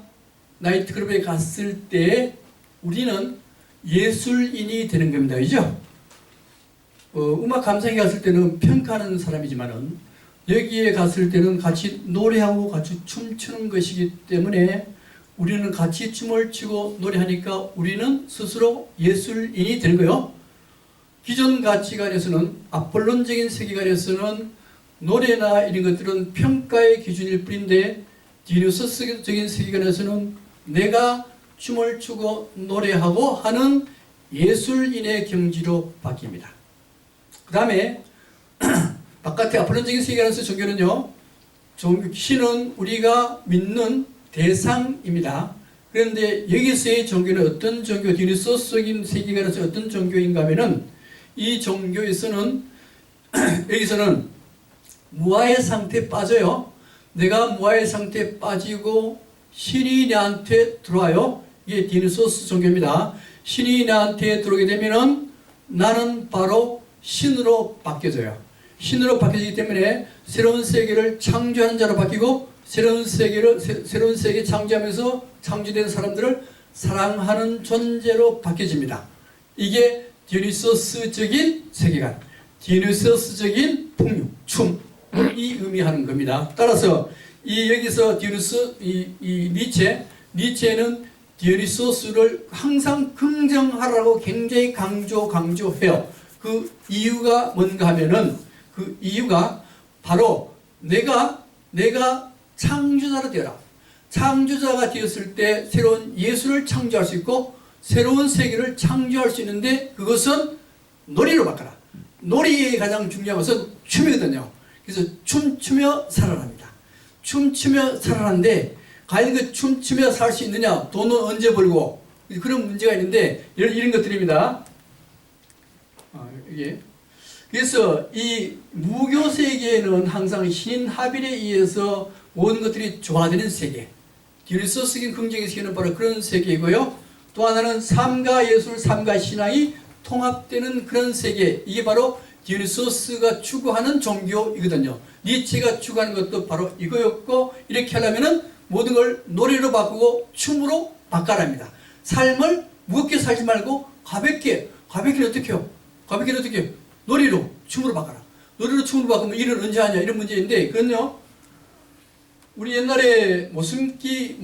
나이트클럽에 갔을 때 우리는 예술인이 되는 겁니다. 그죠? 음악 감상에 갔을 때는 평가하는 사람이지만은 여기에 갔을 때는 같이 노래하고 같이 춤추는 것이기 때문에 우리는 같이 춤을 추고 노래하니까 우리는 스스로 예술인이 되는 거예요. 기존 가치관에서는 아폴론적인 세계관에서는 노래나 이런 것들은 평가의 기준일 뿐인데 디오니소스적인 세계관에서는 내가 춤을 추고 노래하고 하는 예술인의 경지로 바뀝니다. 그 다음에 바깥의 아폴론적인 세계관에서 종교는요, 신은 우리가 믿는 대상입니다. 그런데 여기서의 종교는 어떤 종교, 디오니소스적인 세계관에서 어떤 종교인가 하면은 이 종교에서는 여기서는 무아의 상태에 빠져요. 내가 무아의 상태에 빠지고 신이 나한테 들어와요. 이게 디오니소스 종교입니다. 신이 나한테 들어오게 되면은 나는 바로 신으로 바뀌어져요. 신으로 바뀌어지기 때문에 새로운 세계를 창조하는 자로 바뀌고 새로운 세계 창조하면서 창조된 사람들을 사랑하는 존재로 바뀌어집니다. 이게 디오니소스적인 세계관, 디오니소스적인 풍류, 춤이 의미하는 겁니다. 따라서 여기서 니체는 디오니소스를 항상 긍정하라고 굉장히 강조해요. 그 이유가 뭔가 하면은 그 이유가 바로 내가 창조자로 되어라. 창조자가 되었을 때 새로운 예술을 창조할 수 있고 새로운 세계를 창조할 수 있는데 그것은 놀이로 바꿔라. 놀이의 가장 중요한 것은 춤이거든요. 그래서 춤추며 살아납니다. 춤추며 살아나는데 과연 그 춤추며 살 수 있느냐? 돈은 언제 벌고? 그런 문제가 있는데 이런 것들입니다. 이게. 그래서 이 무교 세계에는 항상 신하빌에 의해서 모든 것들이 조화되는 세계, 디오니소스적인 긍정의 세계는 바로 그런 세계이고요. 또 하나는 삶과 예술, 삶과 신앙이 통합되는 그런 세계, 이게 바로 디오니소스가 추구하는 종교이거든요. 니체가 추구하는 것도 바로 이거였고, 이렇게 하려면은 모든 걸 노래로 바꾸고 춤으로 바꿔랍니다. 삶을 무겁게 살지 말고 가볍게는 어떻게 해요? 가볍게는 어떻게 해요? 놀이로 춤으로 바꿔라. 놀이로 춤으로 바꾸면 일을 언제 하냐 이런 문제인데, 그건요, 우리 옛날에 모순기